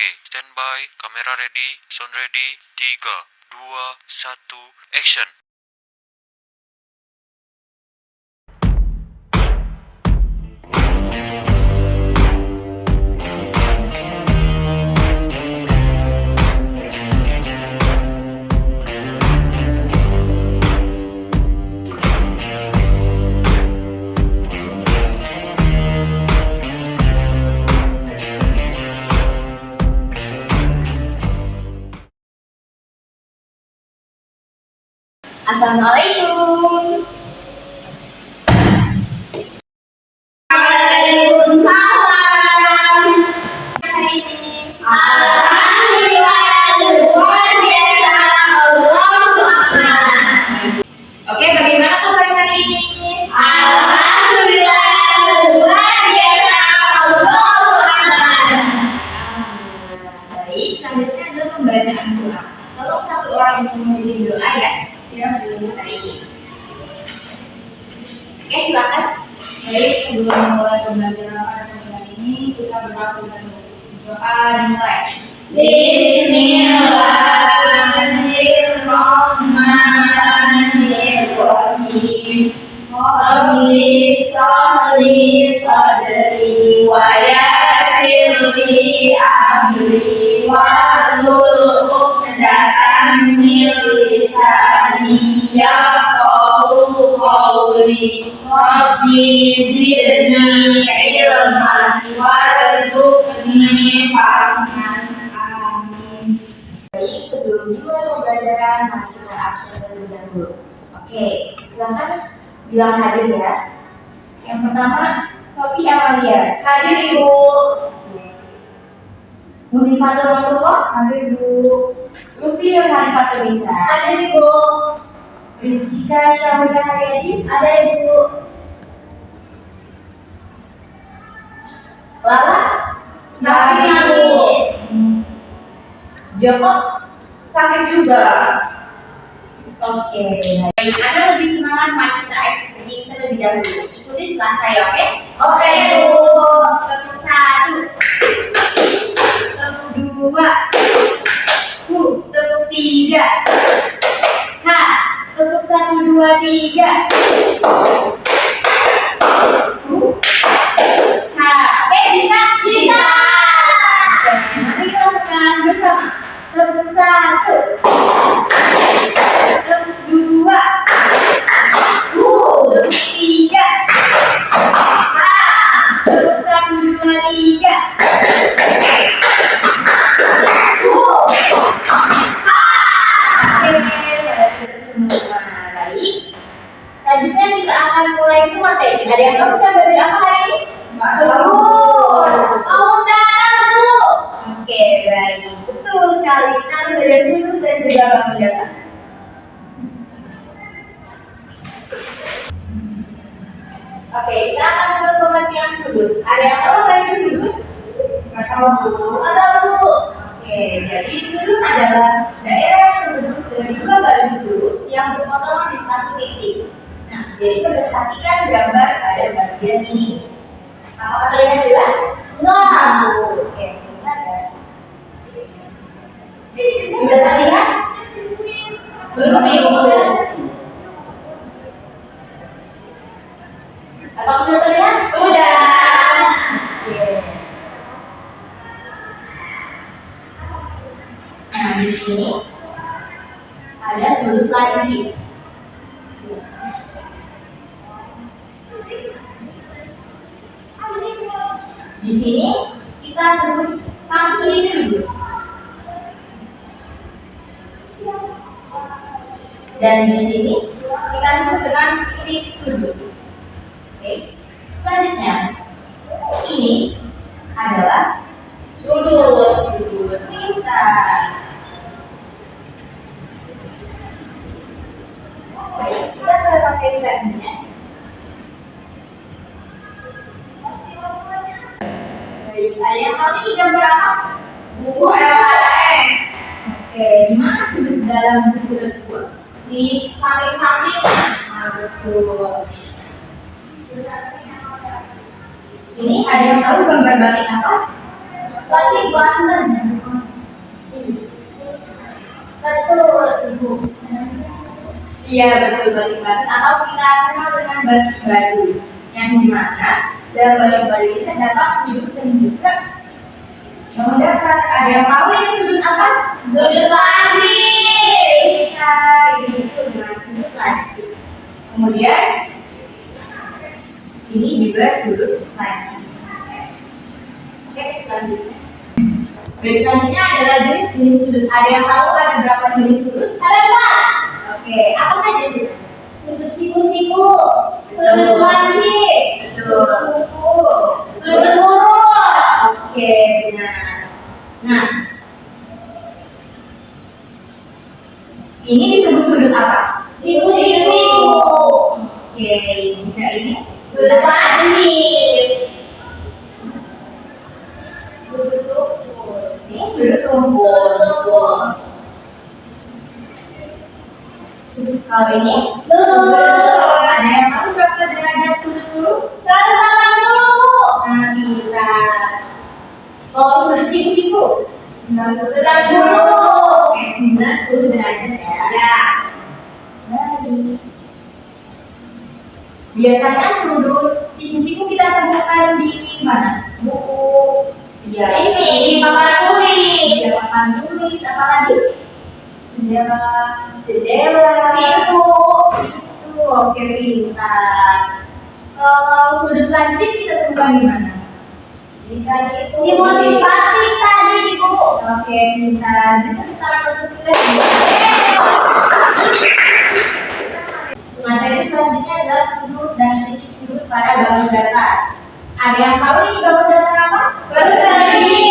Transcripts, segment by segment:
Oke, standby, kamera ready, sound ready, 3, 2, 1, action. Assalamualaikum. Waalaikumsalam. Hari ini alhamdulillah luar biasa Allahu Akbar. Oke, bagaimana kabar hari ini? Alhamdulillah luar biasa Allahu Akbar. Baik, selanjutnya adalah pembacaan doa. Tolong satu orang untuk memimpin doa ya. Yang dulu hari ini. Oke, silakan. Baik, sebelum memulai pembelajaran pada pembelajaran ini, kita berdoa dulu. Doa dimulai. Bismillahirrahmanirrahim. Rabbi sholli sadri wa yassir li amri wahlul 'uqdatam min lisani yafqahu qawli. Rabbi zidni ilman warzuqni fahman. Amin. Baik, sebelum dimulai pembelajaran, mari kita absen terlebih dahulu. Oke, silakan bilang hadir ya. Yang pertama, Sofi Amalia. Hadir Ibu. Mutifatul Mantullah. Hadir Bu. Lutfi Nurhani Fatunisa. Ada Ibu. Rizkika Syahida Haryadi. Ada Ibu. Lala. Sakit Ibu. Joko sakit juga. Oke, Baik, Anda lebih semangat mari kita eksekusi terlebih dahulu. Ikuti setelah saya, oke? Oke, Bu. Tepuk 1. Tepuk 2. Tepuk 3. Tepuk 1, 2, 3. Oke, bisa? Bisa. Oke, mari kita lakukan bersama. Tepuk 1. Tepuk 2. Tepuk 3. Tepuk 1, 2, 3. Selanjutnya kita akan mulai ke materi. Ada yang tahu kita belajar apa hari ini? Mau tahu? Oke, baik. Betul sekali. Kita akan belajar sudut dan juga bangun data. Oke, kita akan mulai pengertian sudut. Ada yang tahu apa itu sudut? Nggak tahu, Bu. Tahu. Oke, jadi sudut adalah daerah yang terbentuk dari dua garis lurus yang berpotongan di satu titik. Nah, jadi perhatikan gambar pada bagian ini. Apakah terlihat jelas? Enggak. Oke, sebentar ya. Sudah terlihat? Belum Ibu. Apakah sudah terlihat? Sudah. Oke. Nah, di sini ada sudut lancip. Di sini kita sebut kaki sudut. Dan di sini kita sebut dengan titik sudut. Oke. Selanjutnya, ini adalah sudut. Pintar. Baik, kita ke materi selanjutnya. Baik, ada yang tahu ini gambar apa? Buku LKS. Oke, di mana sudut dalam buku tersebut? Di samping-samping. Nah, betul. Ini ada yang tahu gambar batik apa? Batik Banten. Betul, Ibu. Iya, betul, batik-batik atau kita kenal dengan batik Baduy. Yang dimana dalam batik Baduy ini terdapat sudut dan juga bangun datar. Ada yang tahu ini sudut apa? Sudut lancip. Nah, ini itu dengan sudut lancip. Kemudian ini juga sudut lancip. Oke, selanjutnya. Selanjutnya adalah jenis-jenis sudut. Ada yang tahu ada berapa jenis sudut? Ada 4. Oke, apa saja itu? Sudut siku-siku, sudut lancip, sudut kuku, sudut lurus. Oke, benar. Nah, ini disebut sudut apa? Siku-siku. Oke, jika ini sudut lancip. Sudut tumpul. Ini sudut tumpul. Sudut kalau ini lurus. Ada yang tahu berapa derajat sudut lurus? 180, Bu. Nah, pintar. Kalau sudut siku-siku 90. Oke, 90 derajat ya. Ya. Baik. Biasanya sudut siku-siku kita temukan di mana? Buku. Iya. Ini di papan tulis. Di papan tulis. Apa lagi? Jendela. Pintu. Oke, pintar. Kalau sudut lancip kita temukan di mana? Di tadi itu. Di motif batik tadi, Ibu. Oke, pintar. Itu kita akan tulis. Materi selanjutnya adalah sudut dan titik sudut pada bangun datar. Ada yang tahu ini bangun datar apa? Persegi.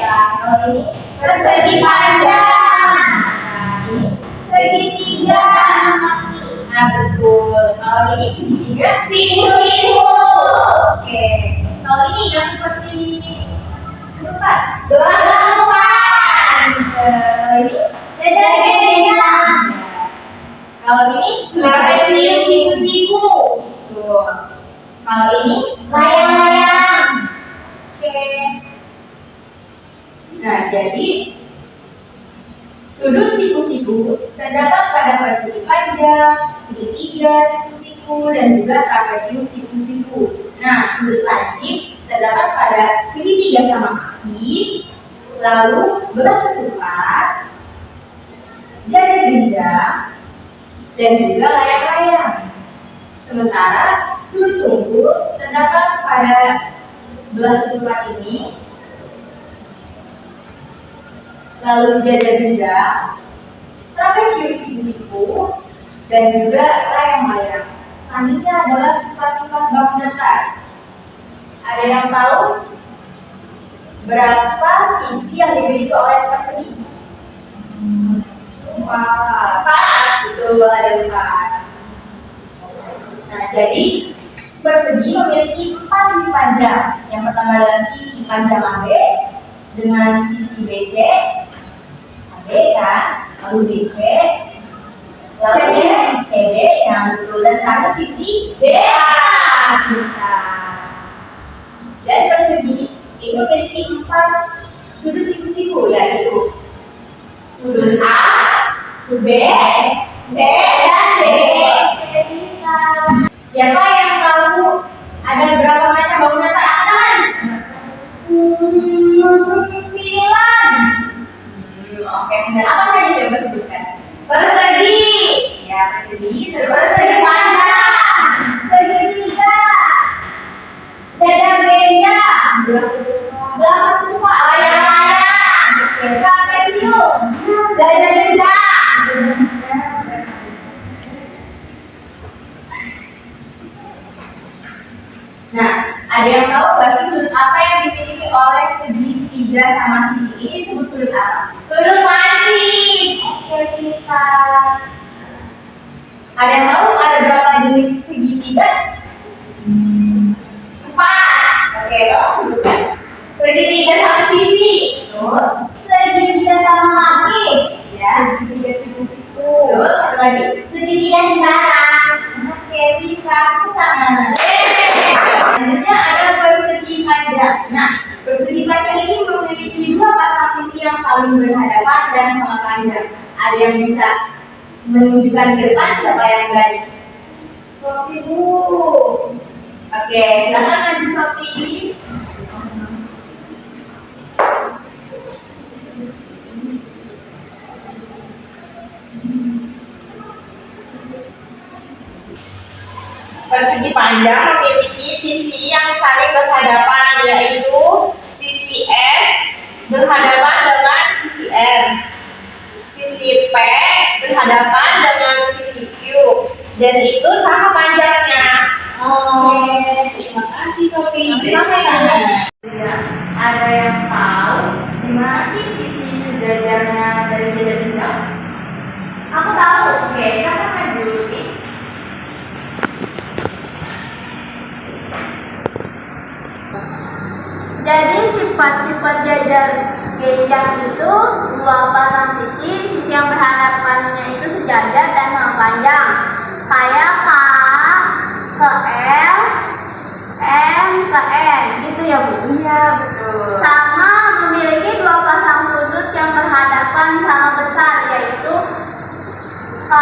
Nah, kalau ini persegi panjang. Nah, ini segitiga sama kaki. Nah, betul. Kalau ini segitiga siku-siku. Oke. Kalau ini yang seperti ketupat. Belakang. Kalau ini dada. Kalau ini trapesium siku-siku. Tuh. Kalau ini layang-layang. Oke. Nah, jadi sudut siku-siku terdapat pada persegi panjang, segitiga siku-siku, dan juga trapesium siku-siku. Nah, sudut lancip terdapat pada segitiga sama kaki, lalu belah ketupat, dada genjang, dan juga layang-layang. Sementara sudut tumpul terdapat pada belah ketupat ini, lalu dada genjang, trapesium siku-siku, dan juga layang-layang. Selanjutnya adalah sifat-sifat bangun datar. Ada yang tahu berapa sisi yang dimiliki oleh persegi? 4. Betul, ada 4. Nah, jadi persegi memiliki 4 sisi panjang. Yang pertama adalah sisi panjang AB dengan sisi BC, AB kan, lalu DC, lalu sisi CD yang betul, dan terakhir sisi DA. Dan persegi ini memiliki 4 sudut siku-siku, yaitu sudut A, sudut B, C, dan D. Siapa yang tahu ada berapa macam bangun datar? Angkat tangan. 9. Oke, dan apa tadi yang coba sebutkan? Persegi. Ya, persegi. Persegi panjang. Segitiga. Dada genjang. Belah ketupat. Layang-layang. Trapesium. Dada genjang. Nah, ada yang tahu nggak sih sudut apa yang dimiliki oleh segitiga sama sisi? Ini disebut sudut apa? Sudut lancip. Oke, kita. Ada yang tahu ada berapa jenis segitiga? 4. Oke, sudut segitiga sama sisi. Tuh. Segitiga sama kaki. Ya, segitiga siku-siku. Tuh, satu lagi. Segitiga sembarang. Oke, kita tangan. Selanjutnya ada persegi panjang. Nah, persegi panjang ini memiliki 2 pasang sisi yang saling berhadapan dan sama panjang. Ada yang bisa menunjukkan ke depan siapa yang berani? Sophie Bu. Oke, silakan maju Sophie. Persegi panjang memiliki sisi yang saling berhadapan, yaitu sisi S berhadapan dengan sisi R. Sisi P berhadapan dengan sisi Q, dan itu sama panjangnya. Terima kasih Sophie. Ada yang tahu di mana sih sisi sejajarnya dari jari genggam? Aku tahu. Oke, silakan maju. Jadi sifat-sifat jajar genjang itu dua pasang sisi yang berhadapannya itu sejajar dan sama panjang. Kayak K ke L, M ke N, gitu ya Bu? Iya, betul. Sama memiliki dua pasang sudut yang berhadapan sama besar, yaitu K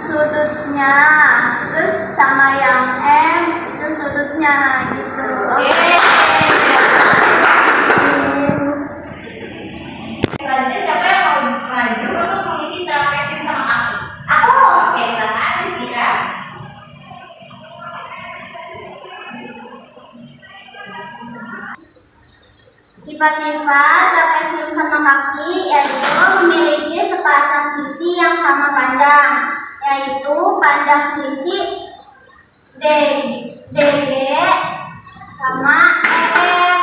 sudutnya, terus sama yang M itu sudutnya, gitu. Oke. Selanjutnya siapa yang mau maju untuk mengisi trapesium sama kaki? Aku. Oke, silakan Rizkita. Sifat-sifat trapesium sama kaki yaitu memiliki sepasang sisi yang sama panjang, yaitu panjang sisi DG sama EF.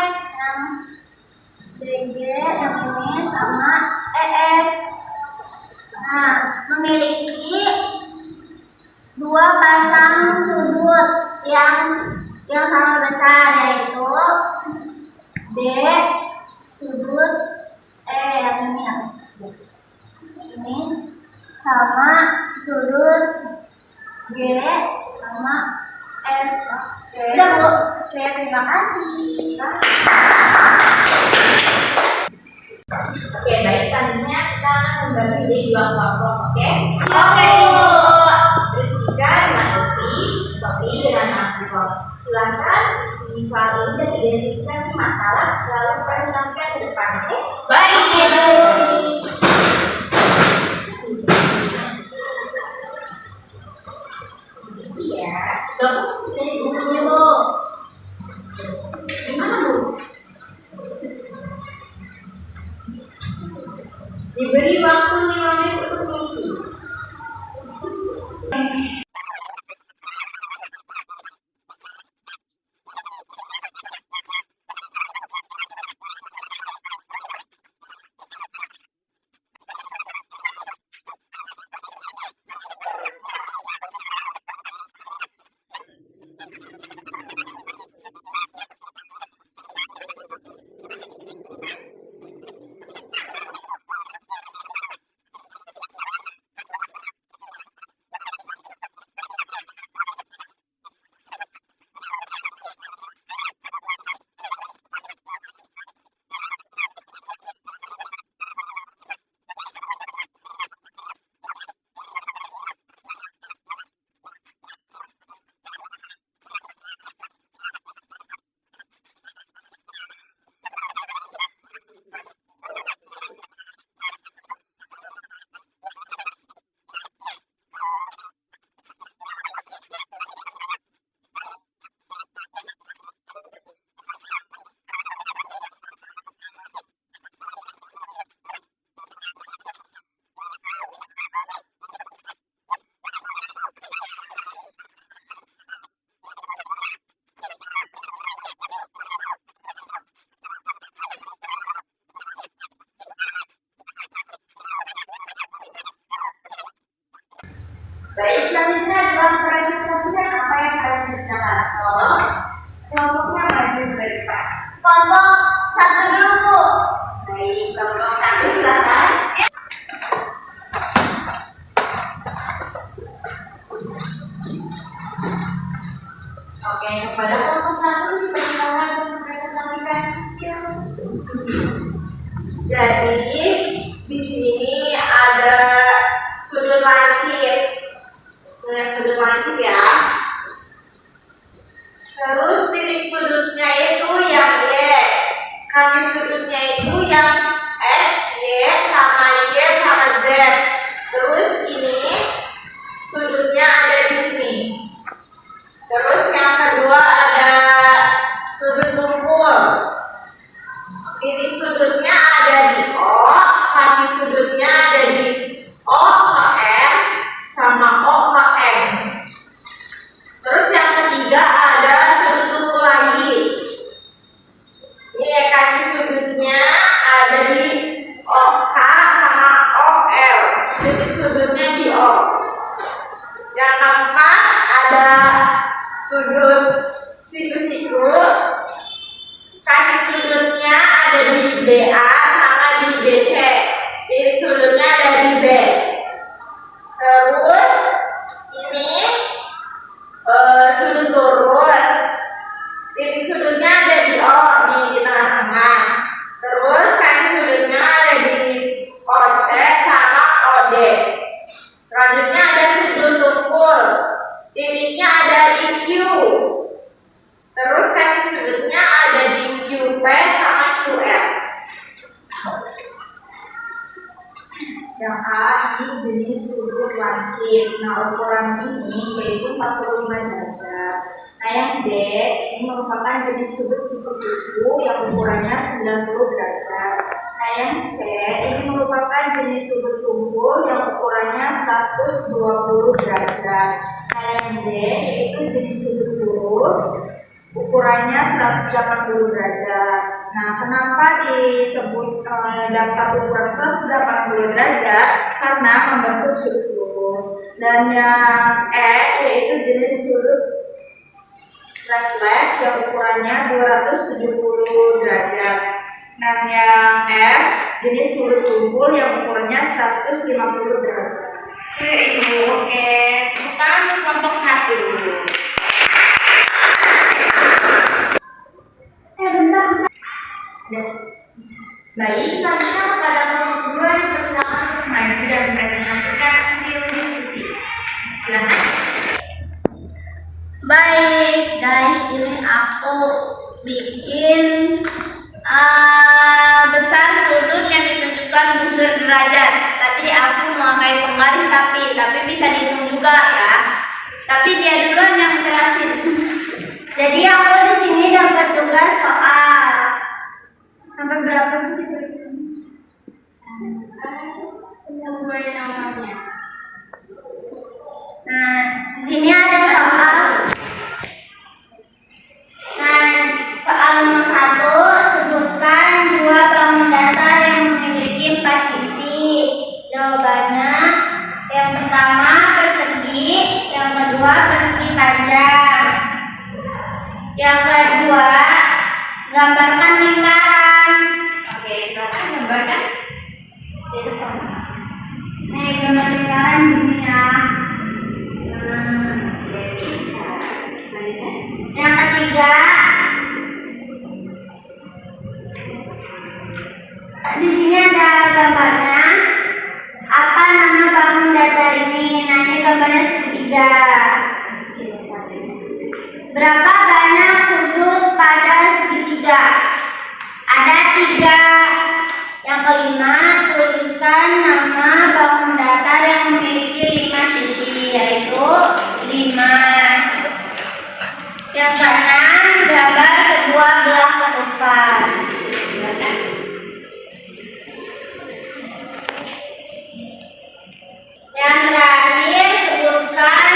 DG yang ini sama EF. Nah, memiliki dua pasang sudut yang sama besar, yaitu D sudut yang ini ya. Ini sama sudut G sama F. Udah Bu. Oke, terima kasih. Oke, baik. Selanjutnya kita akan membagi jadi dua kelompok, oke? Oke, Bu. Rizkita dengan Upi, Sophie dengan Anton. Silakan isi soal ini dan identifikasi masalah, lalu presentasikan ke depan, oke? Baik, Ibu. Isi ya. Dok, ini bukunya Bu. Gimana Bu? Diberi waktu 5 menit untuk mengisi. Baik, selanjutnya adalah presentasikan apa yang kalian kerjakan. Tolong kelompoknya maju ke depan. Kelompok satu dulu Bu. Baik, kelompok satu silakan. Oke, kepada kelompok satu dipersilakan untuk mempresentasikan hasil diskusi. Jadi lancip ya. Terus titik sudutnya itu yang Y, kaki sudutnya itu yang X, Y sama Z. Terus ini sudutnya ada di sini. Terus yang kedua ada sudut tumpul. Titik sudutnya ada di O, kaki sudutnya ada di O ke M sama O ke M. Terus yang ketiga ada sudut tumpul lagi. Ini kaki sudutnya ada di OK sama OL. Titik sudutnya di O. Yang keempat ada sudut siku-siku. Kaki sudutnya ada di BA sama di BC. Titik sudutnya ada di B. Terus ini sudut lurus. Titik sudutnya ada di O nih, di tengah-tengah. Terus kaki sudutnya ada di OC sama OD. Selanjutnya ada sudut tumpul. Titiknya ada di Q. Terus kaki sudutnya ada di QP sama QL. Yang A ini jenis sudut lancip. Nah, ukuran ini yaitu 45 derajat. Nah, yang B ini merupakan jenis sudut siku-siku yang ukurannya 90 derajat. Nah, yang C ini merupakan jenis sudut tumpul yang ukurannya 120 derajat. Nah, yang D yaitu jenis sudut lurus ukurannya 180 derajat. Nah, kenapa disebut dapat ukuran 180 derajat? Karena membentuk sudut lurus. Dan yang E yaitu jenis sudut refleks yang ukurannya 270 derajat. Nah, yang F jenis sudut tumpul yang ukurannya 150 derajat. Oke, sekarang untuk kelompok 1 dulu. Baik, selanjutnya kepada kelompok 2 dipersilakan untuk maju dan mempresentasikan hasil diskusi. Silakan. Baik guys, ini aku bikin besar sudut yang ditunjukkan busur derajat. Tadi aku memakai penggaris sapi, tapi bisa dihitung juga ya. Tapi dia duluan yang jelasin. Jadi aku di sini dapat tugas soal sampai berapa sesuai namanya. Nah, di sini ada soal. Nah, soal nomor 1, sebutkan 2 bangun datar yang memiliki 4 sisi. Jawabannya, yang pertama persegi, yang kedua persegi panjang, yang kedua gambarkan lingkaran. Oke, silakan gambarkan di depan. Nih, gambar lingkaran ini ya. Yang ketiga, di sini ada gambarnya. Apa nama bangun datar ini? Nah, ini gambarnya segitiga. Berapa banyak sudut pada segitiga? Ada 3. Yang kelima, tuliskan nama bangun datar yang memiliki 5 sisi, yaitu 5. Yang keenam, gambar sebuah belah ketupat. Yang terakhir, sebutkan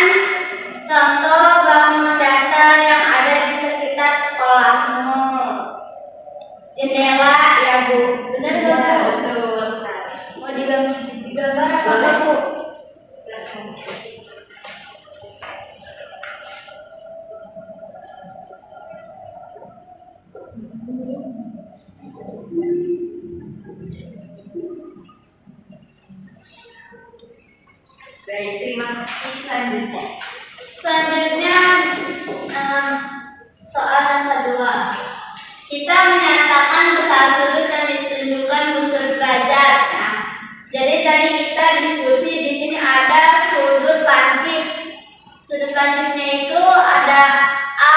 contoh bangun datar yang ada di sekitar sekolahmu. Jendela ya Bu, benar nggak Bu? Betul sekali. Mau digambar apa Bu? Baik, terima kasih. Selanjutnya soal yang kedua. Kita menyatakan besar sudut yang ditunjukkan busur derajat. Nah, jadi tadi kita diskusi di sini ada sudut lancip. Sudut selanjutnya itu ada A,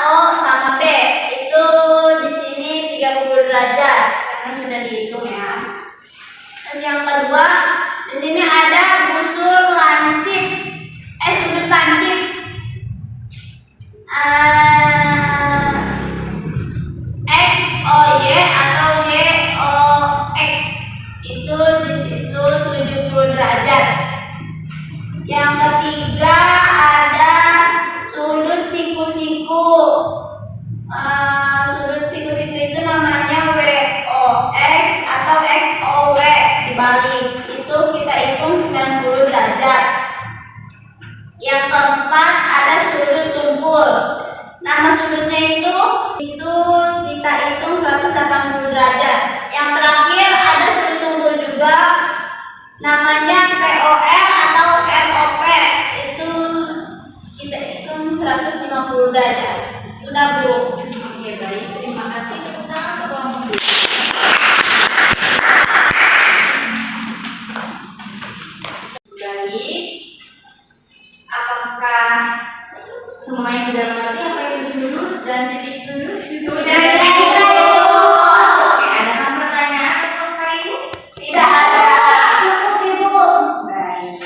O, sama B. Itu di sini 30 derajat karena sudah dihitung ya. Terus yang kedua, di sini ada busur lancip, sudut lancip. X, O, Y atau Y, O, X. Itu di situ 70 derajat. Yang ketiga ada sudut siku-siku. Sudut siku-siku itu namanya WOX atau XOW dibalik. Itu kita hitung 90 derajat. Yang keempat ada sudut tumpul. Nama sudutnya itu kita hitung 180 derajat. Yang terakhir ada sudut tumpul juga, namanya POR atau MOP. Itu kita hitung 150 derajat. Sudah, Bu? Oke, baik. Terima kasih. Tepuk tangan untuk kelompok Bu. Baik. Apakah semuanya sudah mengerti apa itu sudut dan titik sudut? Sudah. Oke, ada pertanyaan untuk hari ini? Tidak ada. Cukup, Ibu. Baik.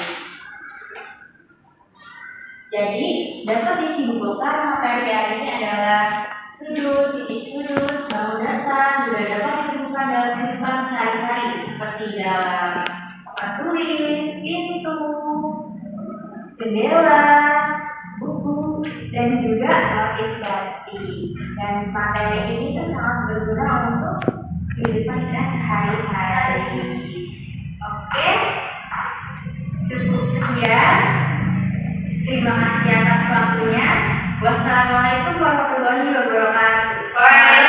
Jadi dapat disimpulkan materi hari ini adalah sudut, titik sudut, bangun datar juga dapat disimpulkan dalam kehidupan sehari-hari seperti dalam papan tulis, pintu, jendela, buku, dan juga alat ilustrasi. Dan materi ini tuh sangat berguna untuk kehidupan kita sehari-hari. Oke, cukup sekian. Terima kasih atas waktunya. Wassalamualaikum warahmatullahi wabarakatuh.